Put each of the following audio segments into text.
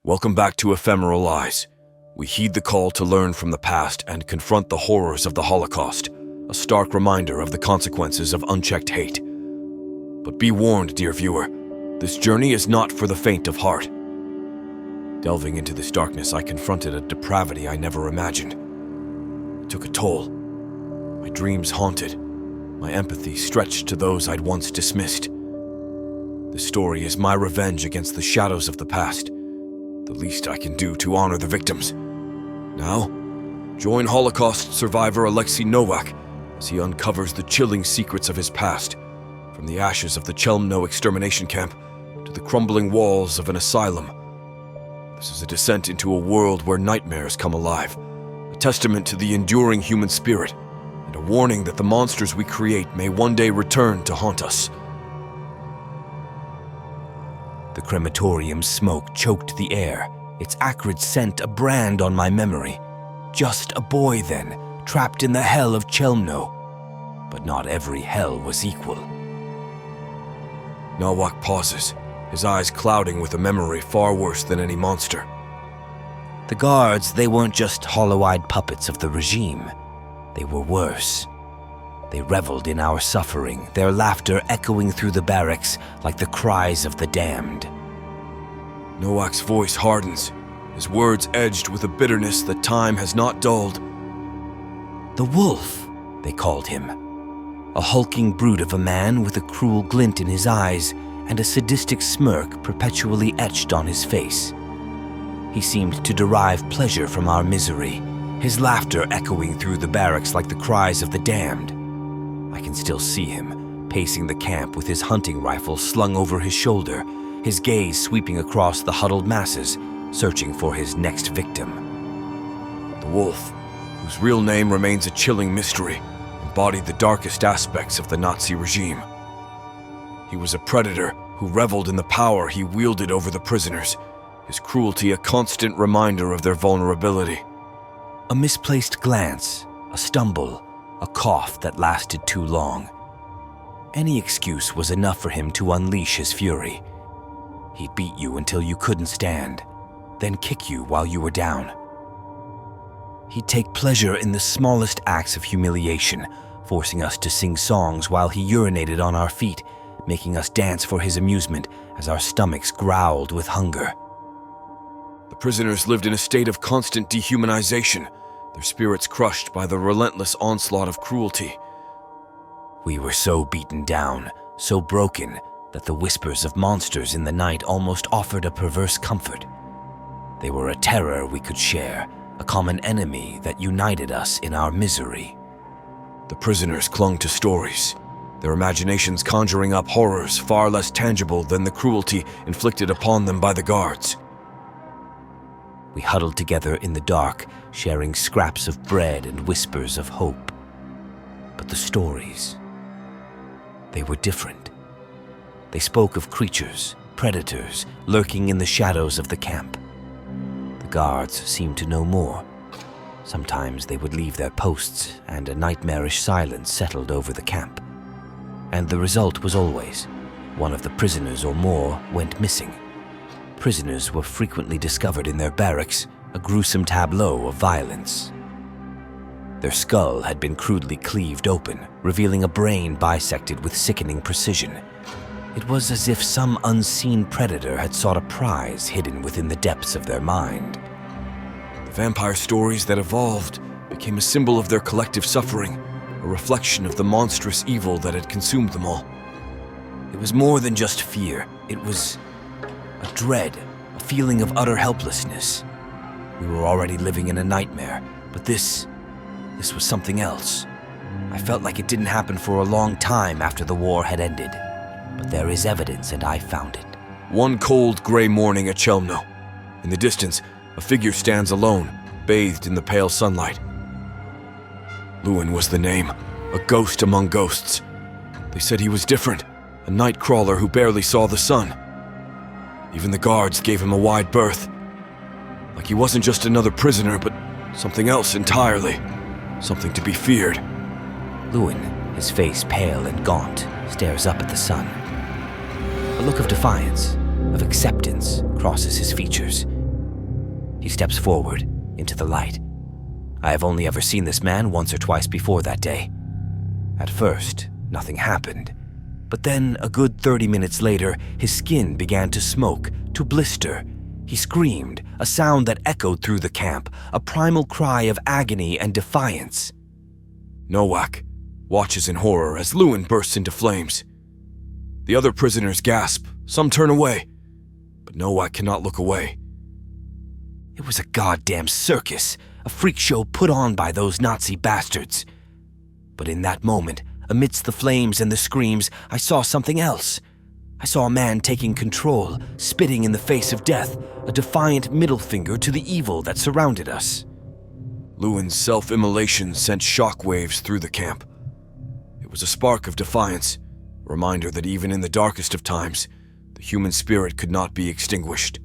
Welcome back to Ephemeral Eyes. We heed the call to learn from the past and confront the horrors of the Holocaust, a stark reminder of the consequences of unchecked hate. But be warned, dear viewer, this journey is not for the faint of heart. Delving into this darkness, I confronted a depravity I never imagined. It took a toll. My dreams haunted, my empathy stretched to those I'd once dismissed. This story is my revenge against the shadows of the past, the least I can do to honor the victims. Now, join Holocaust survivor Aleksy Nowak as he uncovers the chilling secrets of his past, from the ashes of the Chelmno extermination camp to the crumbling walls of an asylum. This is a descent into a world where nightmares come alive, a testament to the enduring human spirit, and a warning that the monsters we create may one day return to haunt us. The crematorium's smoke choked the air, its acrid scent a brand on my memory. Just a boy then, trapped in the hell of Chelmno. But not every hell was equal. Nowak pauses, his eyes clouding with a memory far worse than any monster. The guards, they weren't just hollow-eyed puppets of the regime. They were worse. They reveled in our suffering, their laughter echoing through the barracks like the cries of the damned. Nowak's voice hardens, his words edged with a bitterness that time has not dulled. The Wolf, they called him. A hulking brute of a man with a cruel glint in his eyes and a sadistic smirk perpetually etched on his face. He seemed to derive pleasure from our misery, his laughter echoing through the barracks like the cries of the damned. I can still see him, pacing the camp with his hunting rifle slung over his shoulder, his gaze sweeping across the huddled masses, searching for his next victim. The Wolf, whose real name remains a chilling mystery, embodied the darkest aspects of the Nazi regime. He was a predator who reveled in the power he wielded over the prisoners, his cruelty a constant reminder of their vulnerability. A misplaced glance, a stumble, a cough that lasted too long. Any excuse was enough for him to unleash his fury. He'd beat you until you couldn't stand, then kick you while you were down. He'd take pleasure in the smallest acts of humiliation, forcing us to sing songs while he urinated on our feet, making us dance for his amusement as our stomachs growled with hunger. The prisoners lived in a state of constant dehumanization, their spirits crushed by the relentless onslaught of cruelty. We were so beaten down, so broken, that the whispers of monsters in the night almost offered a perverse comfort. They were a terror we could share, a common enemy that united us in our misery. The prisoners clung to stories, their imaginations conjuring up horrors far less tangible than the cruelty inflicted upon them by the guards. We huddled together in the dark, sharing scraps of bread and whispers of hope. But the stories, they were different. They spoke of creatures, predators, lurking in the shadows of the camp. The guards seemed to know more. Sometimes they would leave their posts, and a nightmarish silence settled over the camp. And the result was always, one of the prisoners or more went missing. Prisoners were frequently discovered in their barracks, a gruesome tableau of violence. Their skull had been crudely cleaved open, revealing a brain bisected with sickening precision. It was as if some unseen predator had sought a prize hidden within the depths of their mind. The vampire stories that evolved became a symbol of their collective suffering, a reflection of the monstrous evil that had consumed them all. It was more than just fear. It was a dread, a feeling of utter helplessness. We were already living in a nightmare, but this was something else. I felt like it didn't happen for a long time after the war had ended, but there is evidence and I found it. One cold, gray morning at Chelmno. In the distance, a figure stands alone, bathed in the pale sunlight. Lewin was the name, a ghost among ghosts. They said he was different, a night crawler who barely saw the sun. Even the guards gave him a wide berth. Like he wasn't just another prisoner, but something else entirely. Something to be feared. Lewin, his face pale and gaunt, stares up at the sun. A look of defiance, of acceptance, crosses his features. steps forward, into the light. I have only ever seen this man once or twice before that day. At first, nothing happened. But then, a good 30 minutes later, his skin began to smoke, to blister. He screamed, a sound that echoed through the camp, a primal cry of agony and defiance. Nowak watches in horror as Lewin bursts into flames. The other prisoners gasp, some turn away, but Nowak cannot look away. It was a goddamn circus, a freak show put on by those Nazi bastards. But in that moment, amidst the flames and the screams, I saw something else. I saw a man taking control, spitting in the face of death, a defiant middle finger to the evil that surrounded us. Lewin's self-immolation sent shockwaves through the camp. It was a spark of defiance, a reminder that even in the darkest of times, the human spirit could not be extinguished.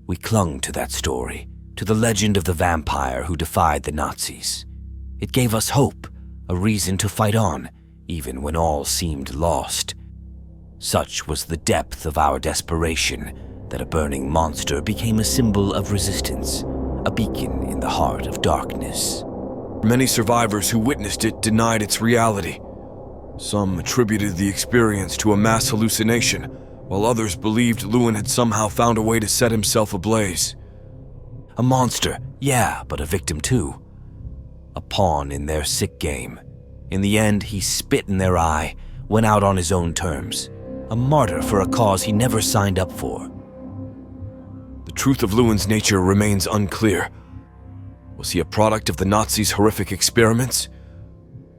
We clung to that story, to the legend of the vampire who defied the Nazis. It gave us hope, a reason to fight on, even when all seemed lost. Such was the depth of our desperation that a burning monster became a symbol of resistance, a beacon in the heart of darkness. Many survivors who witnessed it denied its reality. Some attributed the experience to a mass hallucination, while others believed Lewin had somehow found a way to set himself ablaze. A monster, yeah, but a victim too. A pawn in their sick game. In the end, he spit in their eye, went out on his own terms. A martyr for a cause he never signed up for. The truth of Lewin's nature remains unclear. Was he a product of the Nazis' horrific experiments?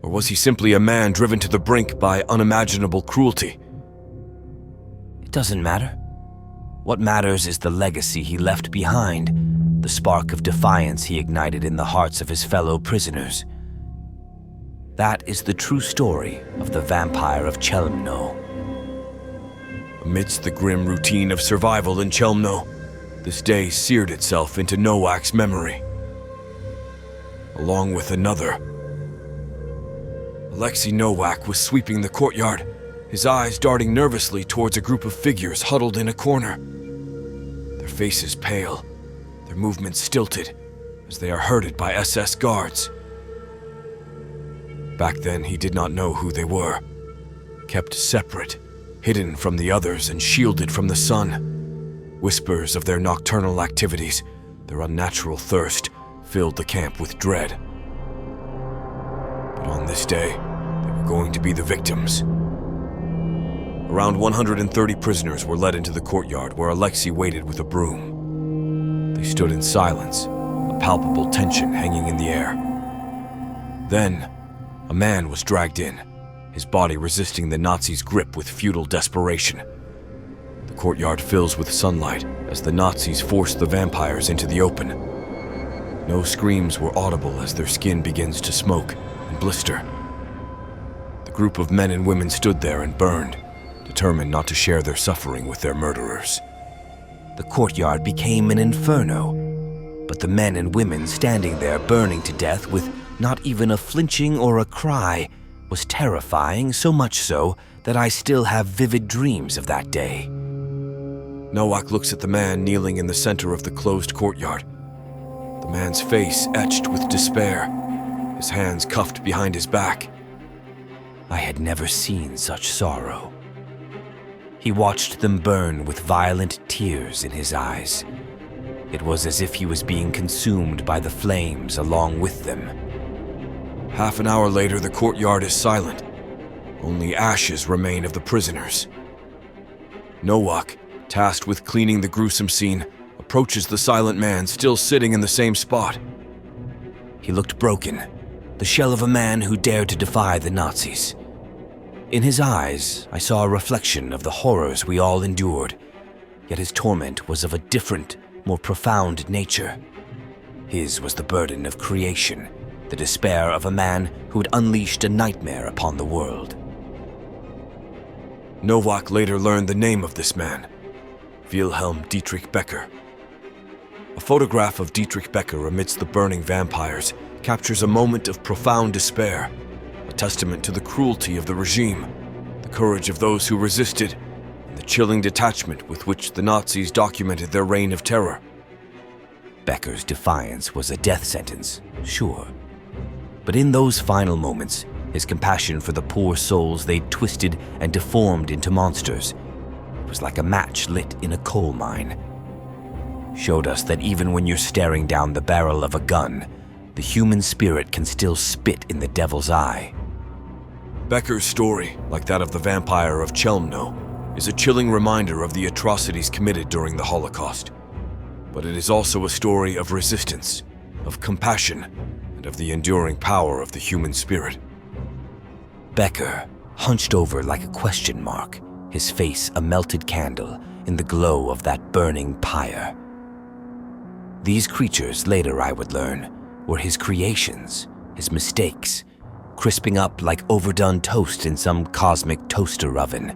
Or was he simply a man driven to the brink by unimaginable cruelty? It doesn't matter. What matters is the legacy he left behind, the spark of defiance he ignited in the hearts of his fellow prisoners. That is the true story of the Vampire of Chelmno. Amidst the grim routine of survival in Chelmno, this day seared itself into Nowak's memory. Along with another. Aleksy Nowak was sweeping the courtyard, his eyes darting nervously towards a group of figures huddled in a corner. Their faces pale, their movements stilted, as they are herded by SS guards. Back then, he did not know who they were. Kept separate, hidden from the others and shielded from the sun. Whispers of their nocturnal activities, their unnatural thirst, filled the camp with dread. But on this day, they were going to be the victims. Around 130 prisoners were led into the courtyard where Aleksy waited with a broom. They stood in silence, a palpable tension hanging in the air. Then, a man was dragged in, his body resisting the Nazis' grip with futile desperation. The courtyard fills with sunlight as the Nazis force the vampires into the open. No screams were audible as their skin begins to smoke and blister. The group of men and women stood there and burned, determined not to share their suffering with their murderers. The courtyard became an inferno, but the men and women standing there burning to death with not even a flinching or a cry was terrifying, so much so that I still have vivid dreams of that day. Nowak looks at the man kneeling in the center of the closed courtyard. The man's face etched with despair, his hands cuffed behind his back. I had never seen such sorrow. He watched them burn with violent tears in his eyes. It was as if he was being consumed by the flames along with them. Half an hour later, the courtyard is silent. Only ashes remain of the prisoners. Nowak, tasked with cleaning the gruesome scene, approaches the silent man still sitting in the same spot. He looked broken, the shell of a man who dared to defy the Nazis. In his eyes, I saw a reflection of the horrors we all endured, yet his torment was of a different, more profound nature. His was the burden of creation, the despair of a man who had unleashed a nightmare upon the world. Nowak later learned the name of this man, Wilhelm Dietrich Becker. A photograph of Dietrich Becker amidst the burning vampires captures a moment of profound despair, a testament to the cruelty of the regime, the courage of those who resisted, and the chilling detachment with which the Nazis documented their reign of terror. Becker's defiance was a death sentence, sure. But in those final moments, his compassion for the poor souls they'd twisted and deformed into monsters was like a match lit in a coal mine. Showed us that even when you're staring down the barrel of a gun, the human spirit can still spit in the devil's eye. Becker's story, like that of the Vampire of Chelmno, is a chilling reminder of the atrocities committed during the Holocaust. But it is also a story of resistance, of compassion, and of the enduring power of the human spirit. Becker, hunched over like a question mark, his face a melted candle in the glow of that burning pyre. These creatures, later I would learn, were his creations, his mistakes, crisping up like overdone toast in some cosmic toaster oven.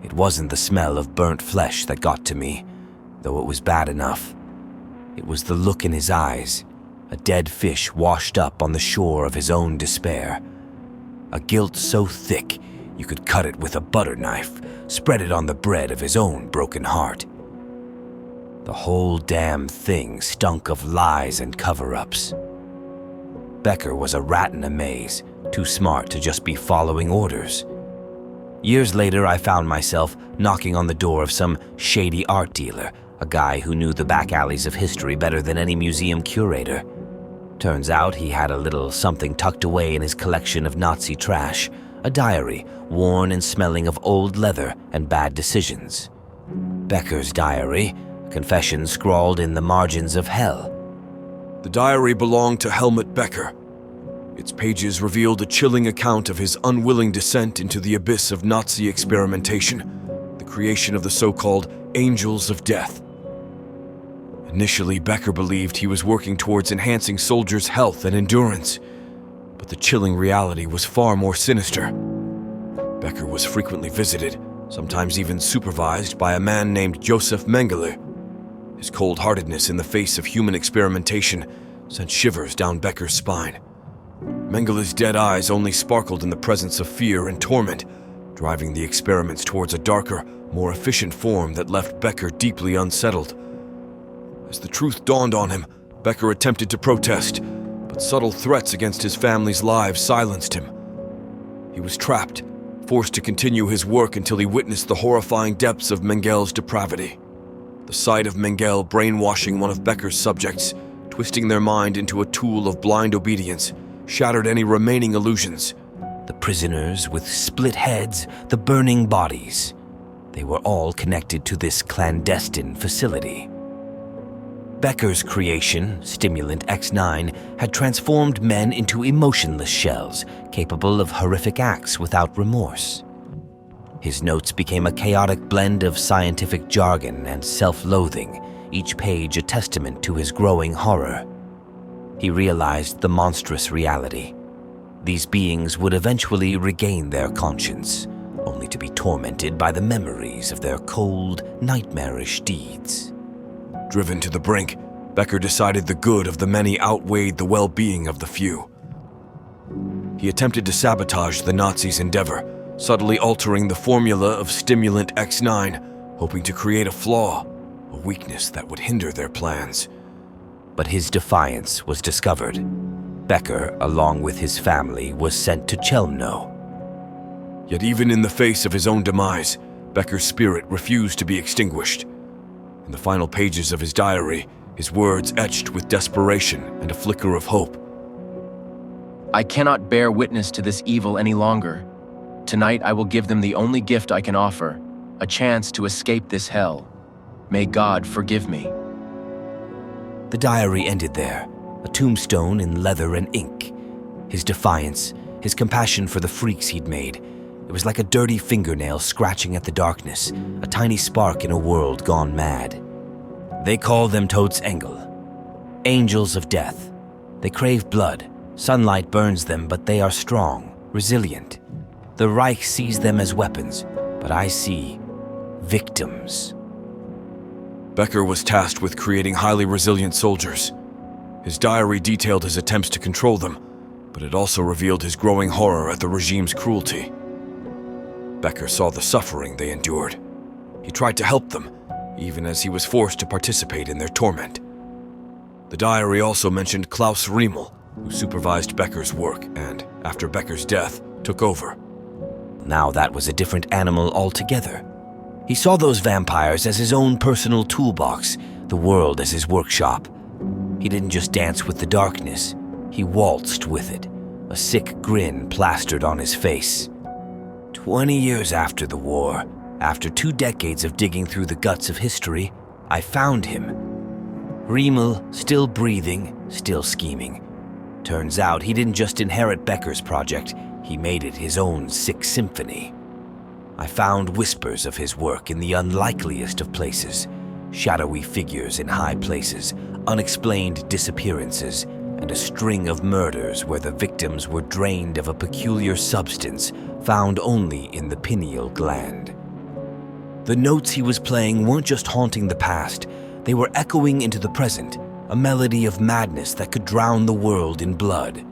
It wasn't the smell of burnt flesh that got to me, though it was bad enough. It was the look in his eyes, a dead fish washed up on the shore of his own despair. A guilt so thick you could cut it with a butter knife, spread it on the bread of his own broken heart. The whole damn thing stunk of lies and cover-ups. Becker was a rat in a maze, too smart to just be following orders. Years later, I found myself knocking on the door of some shady art dealer, a guy who knew the back alleys of history better than any museum curator. Turns out he had a little something tucked away in his collection of Nazi trash, a diary worn and smelling of old leather and bad decisions. Becker's diary, a confession scrawled in the margins of hell. The diary belonged to Helmut Becker. Its pages revealed a chilling account of his unwilling descent into the abyss of Nazi experimentation, the creation of the so-called Angels of Death. Initially, Becker believed he was working towards enhancing soldiers' health and endurance, but the chilling reality was far more sinister. Becker was frequently visited, sometimes even supervised, by a man named Josef Mengele. His cold-heartedness in the face of human experimentation sent shivers down Becker's spine. Mengele's dead eyes only sparkled in the presence of fear and torment, driving the experiments towards a darker, more efficient form that left Becker deeply unsettled. As the truth dawned on him, Becker attempted to protest, but subtle threats against his family's lives silenced him. He was trapped, forced to continue his work until he witnessed the horrifying depths of Mengele's depravity. The sight of Mengele brainwashing one of Becker's subjects, twisting their mind into a tool of blind obedience, shattered any remaining illusions. The prisoners with split heads, the burning bodies. They were all connected to this clandestine facility. Becker's creation, Stimulant X9, had transformed men into emotionless shells, capable of horrific acts without remorse. His notes became a chaotic blend of scientific jargon and self-loathing, each page a testament to his growing horror. He realized the monstrous reality. These beings would eventually regain their conscience, only to be tormented by the memories of their cold, nightmarish deeds. Driven to the brink, Becker decided the good of the many outweighed the well-being of the few. He attempted to sabotage the Nazis' endeavor, subtly altering the formula of Stimulant X9, hoping to create a flaw, a weakness that would hinder their plans. But his defiance was discovered. Becker, along with his family, was sent to Chelmno. Yet even in the face of his own demise, Becker's spirit refused to be extinguished. In the final pages of his diary, his words etched with desperation and a flicker of hope. I cannot bear witness to this evil any longer. Tonight I will give them the only gift I can offer, a chance to escape this hell. May God forgive me. The diary ended there, a tombstone in leather and ink. His defiance, his compassion for the freaks he'd made. It was like a dirty fingernail scratching at the darkness, a tiny spark in a world gone mad. They call them Todesengel, angels of death. They crave blood. Sunlight burns them, but they are strong, resilient. The Reich sees them as weapons, but I see victims. Becker was tasked with creating highly resilient soldiers. His diary detailed his attempts to control them, but it also revealed his growing horror at the regime's cruelty. Becker saw the suffering they endured. He tried to help them, even as he was forced to participate in their torment. The diary also mentioned Klaus Riemel, who supervised Becker's work and, after Becker's death, took over. Now that was a different animal altogether. He saw those vampires as his own personal toolbox, the world as his workshop. He didn't just dance with the darkness, he waltzed with it, a sick grin plastered on his face. 20 years after the war, after 2 decades of digging through the guts of history, I found him. Riemel, still breathing, still scheming. Turns out he didn't just inherit Becker's project, he made it his own sick symphony. I found whispers of his work in the unlikeliest of places, shadowy figures in high places, unexplained disappearances, and a string of murders where the victims were drained of a peculiar substance found only in the pineal gland. The notes he was playing weren't just haunting the past, they were echoing into the present, a melody of madness that could drown the world in blood.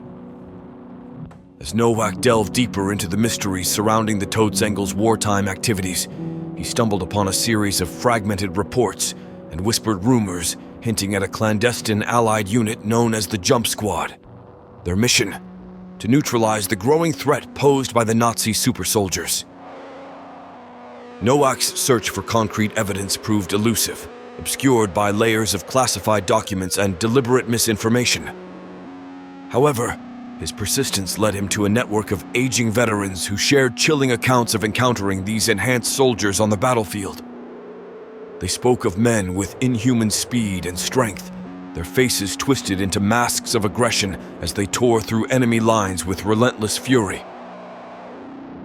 As Nowak delved deeper into the mysteries surrounding the Todesengel's wartime activities, he stumbled upon a series of fragmented reports and whispered rumors hinting at a clandestine Allied unit known as the Jump Squad. Their mission: to neutralize the growing threat posed by the Nazi super soldiers. Nowak's search for concrete evidence proved elusive, obscured by layers of classified documents and deliberate misinformation. However, his persistence led him to a network of aging veterans who shared chilling accounts of encountering these enhanced soldiers on the battlefield. They spoke of men with inhuman speed and strength, their faces twisted into masks of aggression as they tore through enemy lines with relentless fury.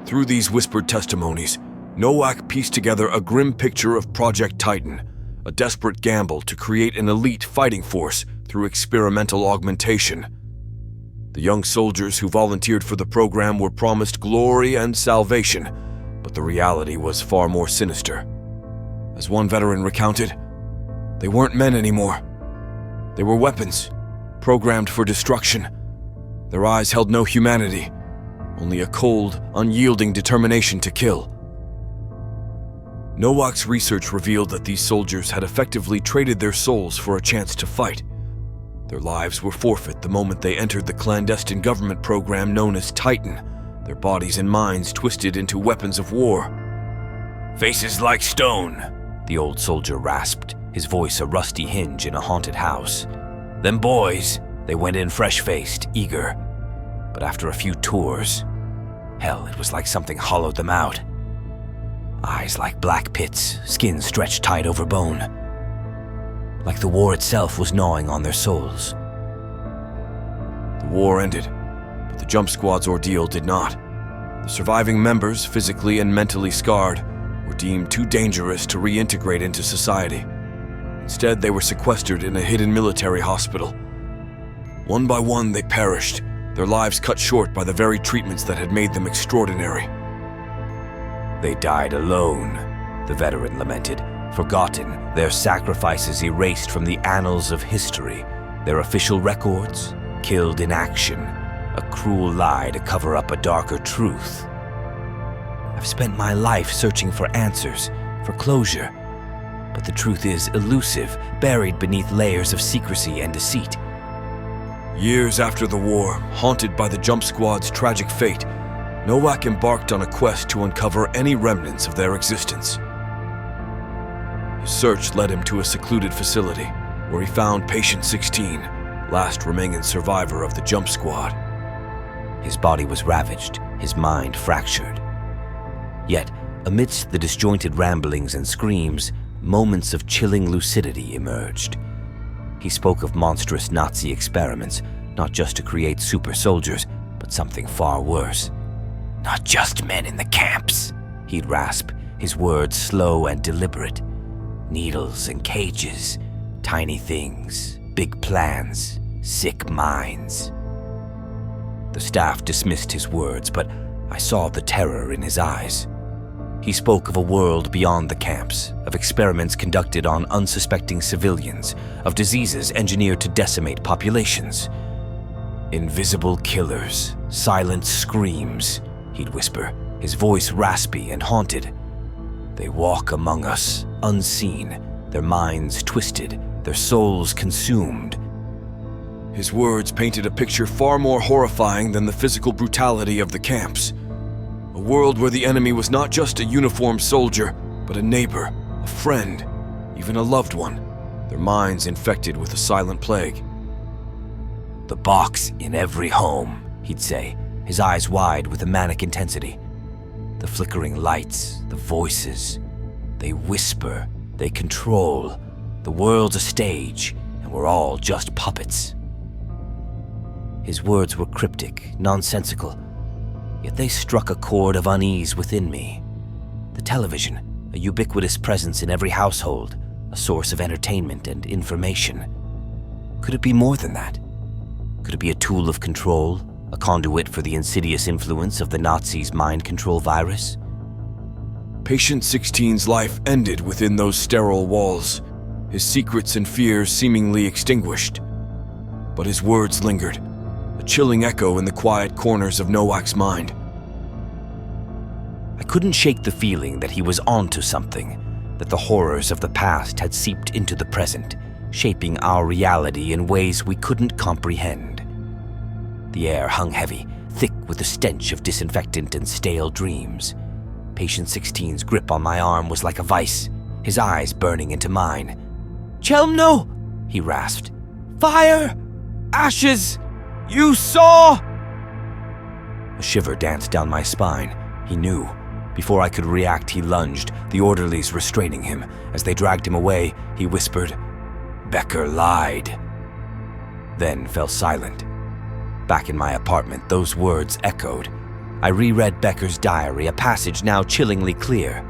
Through these whispered testimonies, Nowak pieced together a grim picture of Project Titan, a desperate gamble to create an elite fighting force through experimental augmentation. The young soldiers who volunteered for the program were promised glory and salvation, but the reality was far more sinister. As one veteran recounted, they weren't men anymore. They were weapons, programmed for destruction. Their eyes held no humanity, only a cold, unyielding determination to kill. Nowak's research revealed that these soldiers had effectively traded their souls for a chance to fight. Their lives were forfeit the moment they entered the clandestine government program known as Titan, their bodies and minds twisted into weapons of war. "Faces like stone," the old soldier rasped, his voice a rusty hinge in a haunted house. "Them boys, they went in fresh-faced, eager. But after a few tours, hell, it was like something hollowed them out. Eyes like black pits, skin stretched tight over bone. Like the war itself was gnawing on their souls." The war ended, but the Jump Squad's ordeal did not. The surviving members, physically and mentally scarred, were deemed too dangerous to reintegrate into society. Instead, they were sequestered in a hidden military hospital. One by one, they perished, their lives cut short by the very treatments that had made them extraordinary. "They died alone," the veteran lamented, forgotten, their sacrifices erased from the annals of history, their official records killed in action, a cruel lie to cover up a darker truth. "I've spent my life searching for answers, for closure, but the truth is elusive, buried beneath layers of secrecy and deceit." Years after the war, haunted by the Jump Squad's tragic fate, Nowak embarked on a quest to uncover any remnants of their existence. His search led him to a secluded facility, where he found Patient 16, last remaining survivor of the Jump Squad. His body was ravaged, his mind fractured. Yet, amidst the disjointed ramblings and screams, moments of chilling lucidity emerged. He spoke of monstrous Nazi experiments, not just to create super soldiers, but something far worse. "Not just men in the camps," he'd rasp, his words slow and deliberate. "Needles and cages, tiny things, big plans, sick minds." The staff dismissed his words, but I saw the terror in his eyes. He spoke of a world beyond the camps, of experiments conducted on unsuspecting civilians, of diseases engineered to decimate populations. "Invisible killers, silent screams," he'd whisper, his voice raspy and haunted. "They walk among us, unseen, their minds twisted, their souls consumed, His words painted a picture far more horrifying than the physical brutality of the camps. A world where the enemy was not just a uniformed soldier, but a neighbor, a friend, even a loved one, their minds infected with a silent plague. "The box in every home," he'd say, his eyes wide with a manic intensity. "The flickering lights, the voices, they whisper, they control. The world's a stage, and we're all just puppets." His words were cryptic, nonsensical, yet they struck a chord of unease within me. The television, a ubiquitous presence in every household, a source of entertainment and information. Could it be more than that? Could it be a tool of control, a conduit for the insidious influence of the Nazis' mind control virus? Patient 16's life ended within those sterile walls, his secrets and fears seemingly extinguished. But his words lingered, a chilling echo in the quiet corners of Nowak's mind. I couldn't shake the feeling that he was onto something, that the horrors of the past had seeped into the present, shaping our reality in ways we couldn't comprehend. The air hung heavy, thick with the stench of disinfectant and stale dreams. Patient 16's grip on my arm was like a vice, his eyes burning into mine. "Chelmno!" he rasped. "Fire! Ashes! You saw!" A shiver danced down my spine. He knew. Before I could react, he lunged, the orderlies restraining him. As they dragged him away, he whispered, "Becker lied," then fell silent. Back in my apartment, those words echoed. I reread Becker's diary, a passage now chillingly clear.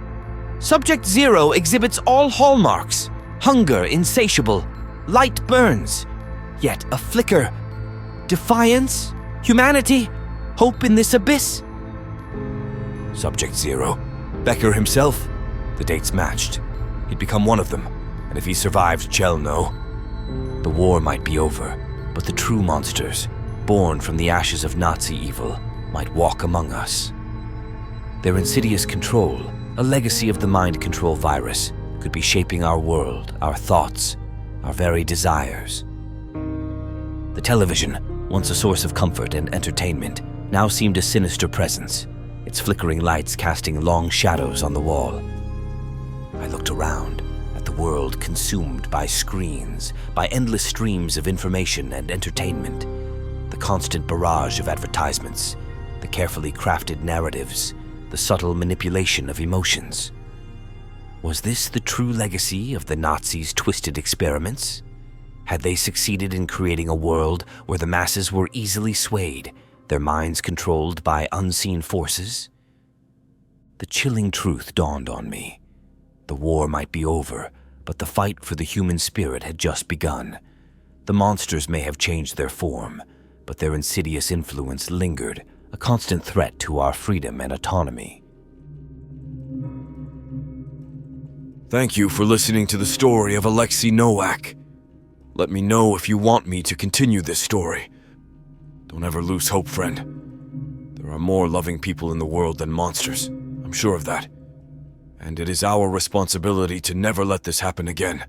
"Subject 0 exhibits all hallmarks. Hunger, insatiable. Light burns. Yet a flicker. Defiance? Humanity? Hope in this abyss?" Subject 0. Becker himself. The dates matched. He'd become one of them, and if he survived Chelmno, the war might be over, but the true monsters, born from the ashes of Nazi evil, might walk among us. Their insidious control, a legacy of the mind control virus, could be shaping our world, our thoughts, our very desires. The television, once a source of comfort and entertainment, now seemed a sinister presence, its flickering lights casting long shadows on the wall. I looked around at the world consumed by screens, by endless streams of information and entertainment, the constant barrage of advertisements, the carefully crafted narratives, the subtle manipulation of emotions. Was this the true legacy of the Nazis' twisted experiments? Had they succeeded in creating a world where the masses were easily swayed, their minds controlled by unseen forces? The chilling truth dawned on me. The war might be over, but the fight for the human spirit had just begun. The monsters may have changed their form, but their insidious influence lingered, a constant threat to our freedom and autonomy. Thank you for listening to the story of Aleksy Nowak. Let me know if you want me to continue this story. Don't ever lose hope, friend. There are more loving people in the world than monsters. I'm sure of that. And it is our responsibility to never let this happen again.